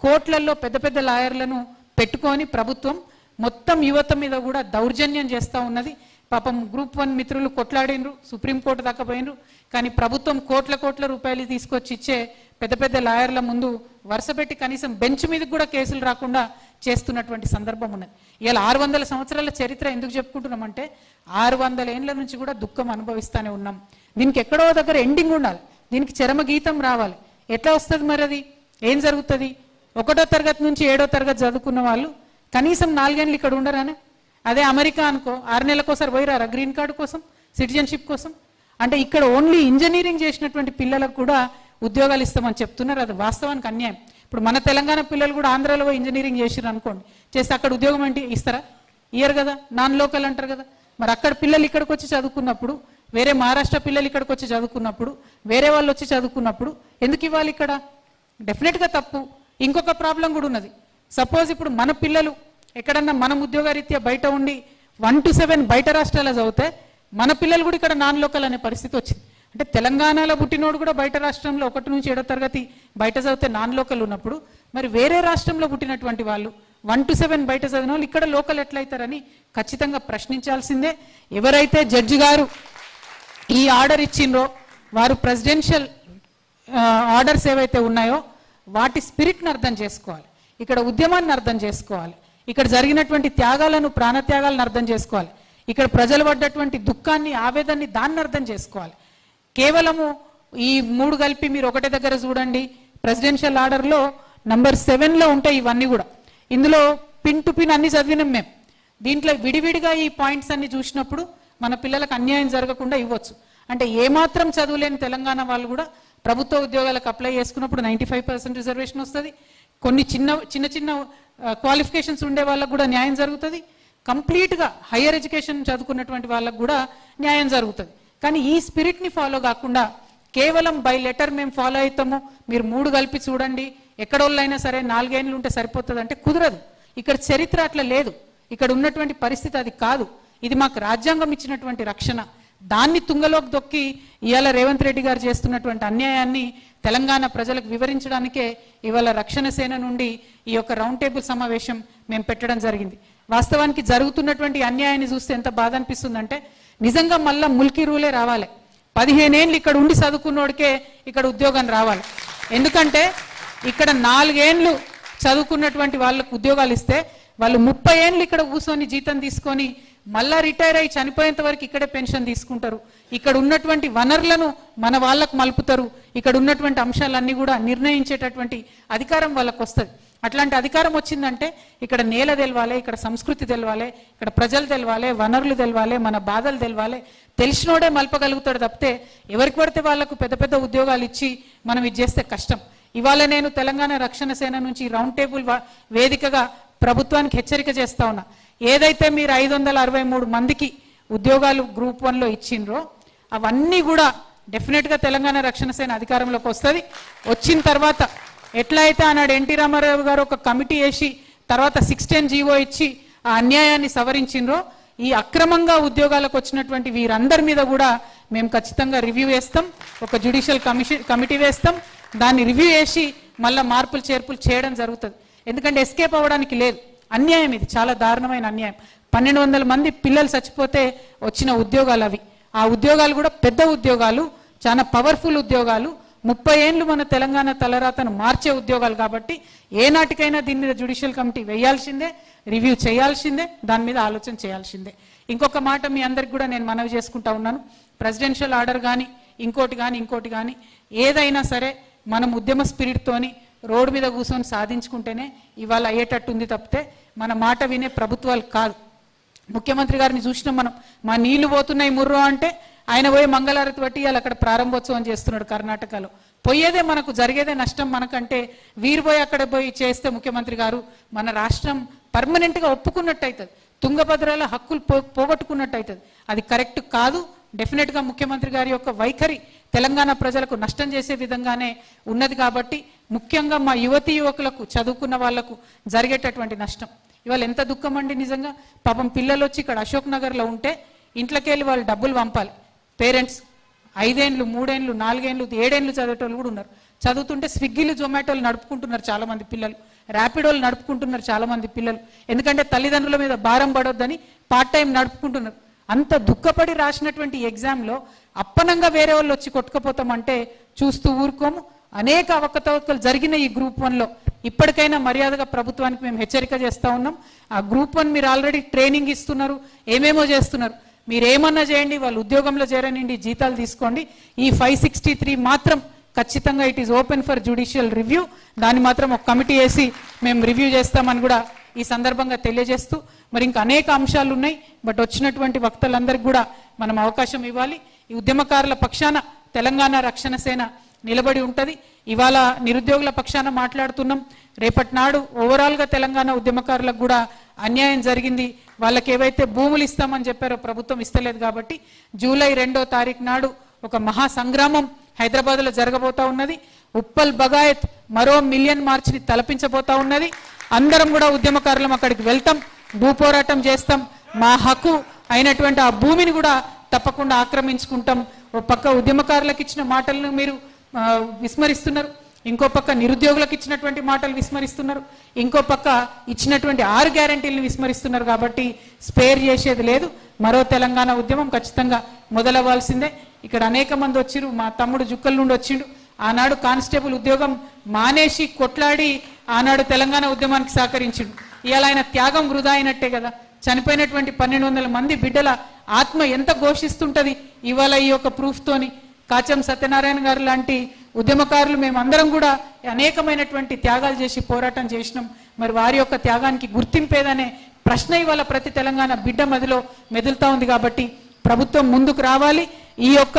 కోట్లల్లో పెద్ద పెద్ద లాయర్లను పెట్టుకొని ప్రభుత్వం మొత్తం యువత మీద కూడా దౌర్జన్యం చేస్తూ ఉన్నది. పాపం గ్రూప్ 1 మిత్రులు కొట్లాడినరు, సుప్రీంకోర్టు దాకా పోయినరు. కానీ ప్రభుత్వం కోట్ల రూపాయలు తీసుకొచ్చి ఇచ్చే పెద్ద పెద్ద లాయర్ల ముందు వరుసపెట్టి కనీసం బెంచ్ మీదకి కూడా కేసులు రాకుండా చేస్తున్నటువంటి సందర్భం ఉన్నది. ఇలా 600 సంవత్సరాల చరిత్ర ఎందుకు చెప్పుకుంటున్నామంటే 600 ఏళ్ల నుంచి కూడా దుఃఖం అనుభవిస్తూనే ఉన్నాం. దీనికి ఎక్కడో దగ్గర ఎండింగ్ ఉండాలి, దీనికి చరమ గీతం రావాలి. ఎట్లా వస్తుంది మరి? అది ఏం జరుగుతుంది? 1వ తరగతి నుంచి 7వ తరగతి చదువుకున్న వాళ్ళు కనీసం 4 ఏళ్ళు ఇక్కడ ఉండరానే? అదే అమెరికా అనుకో 6 నెలలకోసారి పోయిరారా గ్రీన్ కార్డు కోసం, సిటిజన్షిప్ కోసం? అంటే ఇక్కడ ఓన్లీ ఇంజనీరింగ్ చేసినటువంటి పిల్లలకు కూడా ఉద్యోగాలు ఇస్తామని చెప్తున్నారు. అది వాస్తవానికి అన్యాయం. ఇప్పుడు మన తెలంగాణ పిల్లలు కూడా ఆంధ్రాలో ఇంజనీరింగ్ చేసిరు అనుకోండి, చేస్తే అక్కడ ఉద్యోగం ఏంటి ఇస్తారా? ఇయర్ కదా, నాన్ లోకల్ అంటారు కదా. మరి అక్కడ పిల్లలు ఇక్కడికి వచ్చి చదువుకున్నప్పుడు, వేరే మహారాష్ట్ర పిల్లలు ఇక్కడికి వచ్చి చదువుకున్నప్పుడు, వేరే వాళ్ళు వచ్చి చదువుకున్నప్పుడు ఎందుకు ఇవ్వాలి ఇక్కడ? డెఫినెట్గా తప్పు. ఇంకొక ప్రాబ్లం కూడా ఉన్నది. సపోజ్ ఇప్పుడు మన పిల్లలు ఎక్కడన్నా మనం ఉద్యోగరీత్యా బయట ఉండి 1 to 7 బయట రాష్ట్రాల్లో చదివితే మన పిల్లలు కూడా ఇక్కడ నాన్ లోకల్ అనే పరిస్థితి వచ్చింది. అంటే తెలంగాణలో పుట్టినోడు కూడా బయట రాష్ట్రంలో 1 నుంచి 7వ తరగతి బయట చదివితే నాన్ లోకల్ ఉన్నప్పుడు, మరి వేరే రాష్ట్రంలో పుట్టినటువంటి వాళ్ళు 1 to 7 బయట చదివిన వాళ్ళు ఇక్కడ లోకల్ ఎట్లయితారని ఖచ్చితంగా ప్రశ్నించాల్సిందే. ఎవరైతే జడ్జి గారు ఈ ఆర్డర్ ఇచ్చిండ్రో వారు ప్రెసిడెన్షియల్ ఆర్డర్స్ ఏవైతే ఉన్నాయో వాటి స్పిరిట్ని అర్థం చేసుకోవాలి, ఇక్కడ ఉద్యమాన్ని అర్థం చేసుకోవాలి, ఇక్కడ జరిగినటువంటి త్యాగాలను, ప్రాణత్యాగాలను అర్థం చేసుకోవాలి, ఇక్కడ ప్రజలు పడ్డటువంటి దుఃఖాన్ని, ఆవేదనని దాన్ని అర్థం చేసుకోవాలి. కేవలము ఈ 3 కలిపి మీరు ఒకటే దగ్గర చూడండి. ప్రెసిడెన్షియల్ ఆర్డర్లో నంబర్ 7లో ఉంటాయి ఇవన్నీ కూడా. ఇందులో పిన్ టు పిన్ అన్ని చదివినాం మేము. దీంట్లో విడివిడిగా ఈ పాయింట్స్ అన్ని చూసినప్పుడు మన పిల్లలకు అన్యాయం జరగకుండా ఇవ్వచ్చు. అంటే ఏమాత్రం చదువులేని తెలంగాణ వాళ్ళు కూడా ప్రభుత్వ ఉద్యోగాలకు అప్లై చేసుకున్నప్పుడు 95% రిజర్వేషన్ వస్తుంది. కొన్ని చిన్న క్వాలిఫికేషన్స్ ఉండే వాళ్ళకు కూడా న్యాయం జరుగుతుంది. కంప్లీట్గా హయ్యర్ ఎడ్యుకేషన్ చదువుకున్నటువంటి వాళ్ళకు కూడా న్యాయం జరుగుతుంది. కానీ ఈ స్పిరిట్ని ఫాలో కాకుండా కేవలం బై లెటర్ మేము ఫాలో అవుతాము, మీరు 3 కలిపి చూడండి, ఎక్కడోళ్ళైనా సరే 4 ఏళ్ళు ఉంటే సరిపోతుంది అంటే కుదరదు. ఇక్కడ చరిత్ర అట్లా లేదు, ఇక్కడ ఉన్నటువంటి పరిస్థితి అది కాదు. ఇది మాకు రాజ్యాంగం ఇచ్చినటువంటి రక్షణ. దాన్ని తుంగలోకి దొక్కి ఇవాళ రేవంత్ రెడ్డి గారు చేస్తున్నటువంటి అన్యాయాన్ని తెలంగాణ ప్రజలకు వివరించడానికే ఇవాళ రక్షణ సేన నుండి ఈ యొక్క రౌండ్ టేబుల్ సమావేశం మేము పెట్టడం జరిగింది. వాస్తవానికి జరుగుతున్నటువంటి అన్యాయాన్ని చూస్తే ఎంత బాధ అనిపిస్తుందంటే నిజంగా మళ్ళా ముల్కీ రూలే రావాలి. 15 ఏళ్ళు ఇక్కడ ఉండి చదువుకున్నోడికే ఇక్కడ ఉద్యోగం రావాలి. ఎందుకంటే ఇక్కడ 4 ఏళ్ళు చదువుకున్నటువంటి వాళ్ళకు ఉద్యోగాలు ఇస్తే వాళ్ళు 30 ఏళ్ళు ఇక్కడ కూర్చొని జీతం తీసుకొని మళ్ళా రిటైర్ అయ్యి చనిపోయేంత వరకు ఇక్కడే పెన్షన్ తీసుకుంటారు. ఇక్కడ ఉన్నటువంటి వనరులను మన వాళ్ళకు మలుపుతారు. ఇక్కడ ఉన్నటువంటి అంశాలన్నీ కూడా నిర్ణయించేటటువంటి అధికారం వాళ్ళకు వస్తుంది. అట్లాంటి అధికారం వచ్చిందంటే ఇక్కడ నేల తెలవాలి, ఇక్కడ సంస్కృతి తెలవాలి, ఇక్కడ ప్రజలు తెలవాలి, వనరులు తెలవాలి, మన బాధలు తెలవాలి. తెలిసినోడే మలపగలుగుతాడు తప్పితే ఎవరికి పడితే వాళ్ళకు పెద్ద పెద్ద ఉద్యోగాలు ఇచ్చి మనం ఇది చేస్తే కష్టం. ఇవాళ నేను తెలంగాణ రక్షణ సేన నుంచి రౌండ్ టేబుల్ వేదికగా ప్రభుత్వానికి హెచ్చరిక చేస్తా ఉన్నా. ఏదైతే మీరు 563 మందికి ఉద్యోగాలు గ్రూప్ 1లో ఇచ్చిండ్రో అవన్నీ కూడా డెఫినెట్గా తెలంగాణ రక్షణ సేన అధికారంలోకి వస్తుంది. వచ్చిన తర్వాత ఎట్లా అయితే ఆనాడు ఎన్టీ రామారావు గారు ఒక కమిటీ వేసి తర్వాత 610 జీవో ఇచ్చి ఆ అన్యాయాన్ని సవరించిండ్రో, ఈ అక్రమంగా ఉద్యోగాలకు వచ్చినటువంటి వీరందరి మీద కూడా మేము ఖచ్చితంగా రివ్యూ వేస్తాం. ఒక జ్యుడిషియల్ కమిటీ వేస్తాం. దాన్ని రివ్యూ చేసి మళ్ళీ మార్పులు చేర్పులు చేయడం జరుగుతుంది. ఎందుకంటే ఎస్కేప్ అవ్వడానికి లేదు. అన్యాయం, ఇది చాలా దారుణమైన అన్యాయం. 1200 మంది పిల్లలు చచ్చిపోతే వచ్చిన ఉద్యోగాలు అవి. ఆ ఉద్యోగాలు కూడా పెద్ద ఉద్యోగాలు, చాలా పవర్ఫుల్ ఉద్యోగాలు, 30 ఏళ్ళు మన తెలంగాణ తలరాతను మార్చే ఉద్యోగాలు. కాబట్టి ఏనాటికైనా దీని మీద జ్యుడిషియల్ కమిటీ వేయాల్సిందే, రివ్యూ చేయాల్సిందే, దాని మీద ఆలోచన చేయాల్సిందే. ఇంకొక మాట మీ అందరికి కూడా నేను మనవి చేసుకుంటా ఉన్నాను. ప్రెసిడెన్షియల్ ఆర్డర్ కానీ ఇంకోటి కానీ ఏదైనా సరే మనం ఉద్యమ స్పిరిట్తోని రోడ్డు మీద కూర్చొని సాధించుకుంటేనే ఇవాళ అయ్యేటట్టు ఉంది తప్పితే మన మాట వినే ప్రభుత్వాలు కాదు. ముఖ్యమంత్రి గారిని చూసినాం మనం. మా నీళ్లు పోతున్నాయి ముర్రో అంటే ఆయన పోయి మంగళారతి బట్టి వాళ్ళు అక్కడ ప్రారంభోత్సవం చేస్తున్నాడు కర్ణాటకలో. పోయేదే మనకు, జరిగేదే నష్టం మనకంటే. వీరు పోయి అక్కడ పోయి చేస్తే ముఖ్యమంత్రి గారు మన రాష్ట్రం పర్మనెంట్గా ఒప్పుకున్నట్టు అవుతుంది, తుంగభద్రల హక్కులు పోగొట్టుకున్నట్టు అవుతుంది. అది కరెక్ట్ కాదు. డెఫినెట్గా ముఖ్యమంత్రి గారి యొక్క వైఖరి తెలంగాణ ప్రజలకు నష్టం చేసే విధంగానే ఉన్నది. కాబట్టి ముఖ్యంగా మా యువకులకు, చదువుకున్న వాళ్లకు జరిగేటటువంటి నష్టం ఇవాళ ఎంత దుఃఖం అండి నిజంగా. పాపం పిల్లలు వచ్చి ఇక్కడ అశోక్ నగర్లో ఉంటే ఇంట్లోకి వెళ్ళి వాళ్ళు డబ్బులు పంపాలి. పేరెంట్స్ 5 ఏళ్ళు 3 ఏళ్ళు 4 ఏళ్ళు 7 ఏళ్ళు చదివేటోళ్ళు కూడా ఉన్నారు. చదువుతుంటే స్విగ్గీలు జొమాటోలు నడుపుకుంటున్నారు చాలామంది పిల్లలు. ర్యాపిడోలు నడుపుకుంటున్నారు చాలా మంది పిల్లలు. ఎందుకంటే తల్లిదండ్రుల మీద భారం పడొద్దని పార్ట్ టైం నడుపుకుంటున్నారు. అంత దుఃఖపడి రాసినటువంటి ఎగ్జామ్లో అప్పనంగా వేరే వాళ్ళు వచ్చి కొట్టుకపోతామంటే చూస్తూ ఊరుకోము. అనేక అవకతవకలు జరిగిన ఈ గ్రూప్ 1లో ఇప్పటికైనా మర్యాదగా ప్రభుత్వానికి మేము హెచ్చరిక చేస్తూ ఉన్నాం. ఆ గ్రూప్ 1 మీరు ఆల్రెడీ ట్రైనింగ్ ఇస్తున్నారు, ఏమేమో చేస్తున్నారు. మీరు ఏమన్నా చేయండి, వాళ్ళు ఉద్యోగంలో చేరనండి, జీతాలు తీసుకోండి. ఈ 563 మాత్రం ఖచ్చితంగా it is open for judicial review. దాన్ని మాత్రం ఒక కమిటీ వేసి మేము రివ్యూ చేస్తామని కూడా ఈ సందర్భంగా తెలియజేస్తూ, మరి ఇంకా అనేక అంశాలు ఉన్నాయి. బట్ వచ్చినటువంటి వక్తలందరికీ కూడా మనం అవకాశం ఇవ్వాలి. ఈ ఉద్యమకారుల పక్షాన తెలంగాణ రక్షణ సేన నిలబడి ఉంటుంది. ఇవాళ నిరుద్యోగుల పక్షాన మాట్లాడుతున్నాం. రేపటి నాడు ఓవరాల్గా తెలంగాణ ఉద్యమకారులకు కూడా అన్యాయం జరిగింది. వాళ్ళకి ఏవైతే భూములు ఇస్తామని చెప్పారో ప్రభుత్వం ఇస్తలేదు. కాబట్టి జూలై 2వ తారీఖు నాడు ఒక మహా సంగ్రామం హైదరాబాద్లో జరగబోతా ఉన్నది. ఉప్పల్ బగాయత్ మరో మిలియన్ మార్చ్ని తలపించబోతా ఉన్నది. అందరం కూడా ఉద్యమకారులం అక్కడికి వెళ్తాం, భూ పోరాటం చేస్తాం. మా హక్కు అయినటువంటి ఆ భూమిని కూడా తప్పకుండా ఆక్రమించుకుంటాం. ఓ పక్క ఉద్యమకారులకు ఇచ్చిన మాటలను మీరు విస్మరిస్తున్నారు, ఇంకో పక్క నిరుద్యోగులకు ఇచ్చినటువంటి మాటలు విస్మరిస్తున్నారు, ఇంకో పక్క ఇచ్చినటువంటి 6 గ్యారంటీలను విస్మరిస్తున్నారు. కాబట్టి స్పేర్ చేసేది లేదు. మరో తెలంగాణ ఉద్యమం ఖచ్చితంగా మొదలవ్వాల్సిందే. ఇక్కడ అనేక మంది వచ్చిరు. మా తమ్ముడు జుక్కల నుండి వచ్చిండు. ఆనాడు కానిస్టేబుల్ ఉద్యోగం మానేసి కొట్లాడి ఆనాడు తెలంగాణ ఉద్యమానికి సహకరించిండు. ఇవాళ ఆయన త్యాగం వృధా అయినట్టే కదా. చనిపోయినటువంటి 1200 మంది బిడ్డల ఆత్మ ఎంత ఘోషిస్తుంటది ఇవాళ ఈ యొక్క ప్రూఫ్తోని. కాచం సత్యనారాయణ గారు లాంటి ఉద్యమకారులు మేమందరం కూడా అనేకమైనటువంటి త్యాగాలు చేసి పోరాటం చేసినాం. మరి వారి యొక్క త్యాగానికి గుర్తింపేదనే ప్రశ్న ఇవాళ ప్రతి తెలంగాణ బిడ్డ మదిలో మెదులుతా ఉంది. కాబట్టి ప్రభుత్వం ముందుకు రావాలి. ఈ యొక్క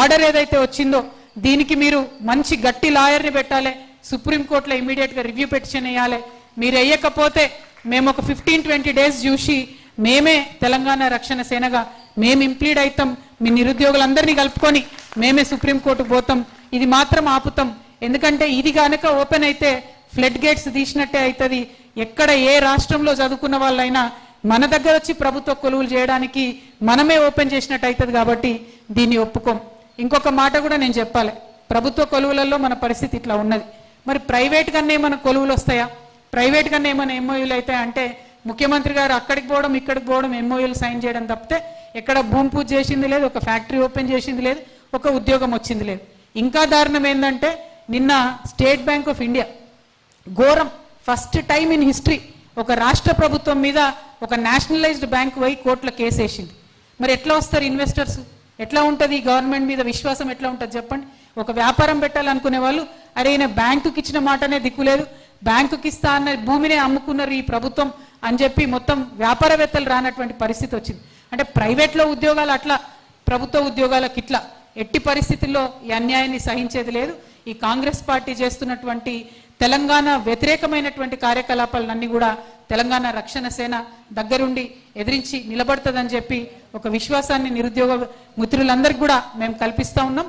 ఆర్డర్ ఏదైతే వచ్చిందో దీనికి మీరు మంచి గట్టి లాయర్ని పెట్టాలి. సుప్రీంకోర్టులో ఇమీడియట్గా రివ్యూ పిటిషన్ వేయాలి. మీరు వేయకపోతే మేము ఒక 15-20 డేస్ చూసి మేమే తెలంగాణ రక్షణ సేనగా మేము ఇంప్లీడ్ అవుతాం. మీ నిరుద్యోగులందరినీ కలుపుకొని మేమే సుప్రీంకోర్టుకు పోతాం. ఇది మాత్రం ఆపుతాం. ఎందుకంటే ఇది కనుక ఓపెన్ అయితే ఫ్లడ్ గేట్స్ తీసినట్టే అవుతుంది. ఎక్కడ ఏ రాష్ట్రంలో చదువుకున్న వాళ్ళైనా మన దగ్గర వచ్చి ప్రభుత్వ కొలువులు చేయడానికి మనమే ఓపెన్ చేసినట్టు అవుతుంది. కాబట్టి దీన్ని ఒప్పుకోం. ఇంకొక మాట కూడా నేను చెప్పాలి. ప్రభుత్వ కొలువులలో మన పరిస్థితి ఇట్లా ఉన్నది. మరి ప్రైవేట్ కన్నా ఏమైనా కొలువులు వస్తాయా? ప్రైవేట్ కన్నా ఏమైనా ఎంఓయూలు అవుతాయా అంటే ముఖ్యమంత్రి గారు అక్కడికి పోవడం ఇక్కడికి పోవడం ఎంఓయూలు సైన్ చేయడం తప్పితే ఎక్కడ భూమి పూజ చేసింది లేదు, ఒక ఫ్యాక్టరీ ఓపెన్ చేసింది లేదు, ఒక ఉద్యోగం వచ్చింది లేదు. ఇంకా దారుణం ఏంటంటే నిన్న స్టేట్ బ్యాంక్ ఆఫ్ ఇండియా ఘోరం, ఫస్ట్ టైం ఇన్ హిస్టరీ ఒక రాష్ట్ర ప్రభుత్వం మీద ఒక నేషనలైజ్డ్ బ్యాంక్ పోయి కోర్టులో కేసు వేసింది. మరి ఎట్లా వస్తారు ఇన్వెస్టర్స్? ఎట్లా ఉంటుంది గవర్నమెంట్ మీద విశ్వాసం? ఎట్లా ఉంటుంది చెప్పండి. ఒక వ్యాపారం పెట్టాలనుకునే వాళ్ళు అరే ఈయన బ్యాంకుకి ఇచ్చిన మాటనే దిక్కులేదు, బ్యాంకుకి ఇస్తా అన్న భూమినే అమ్ముకున్నారు ఈ ప్రభుత్వం అని చెప్పి మొత్తం వ్యాపారవేత్తలు రానటువంటి పరిస్థితి వచ్చింది. అంటే ప్రైవేట్లో ఉద్యోగాలు అట్లా, ప్రభుత్వ ఉద్యోగాలకు ఇట్లా. ఎట్టి పరిస్థితుల్లో ఈ అన్యాయాన్ని సహించేది లేదు. ఈ కాంగ్రెస్ పార్టీ చేస్తున్నటువంటి తెలంగాణ వ్యతిరేకమైనటువంటి కార్యకలాపాలన్నీ కూడా తెలంగాణ రక్షణ సేన దగ్గరుండి ఎదిరించి నిలబడుతుందని చెప్పి ఒక విశ్వాసాన్ని నిరుద్యోగ మిత్రులందరికీ కూడా మేము కల్పిస్తా ఉన్నాం.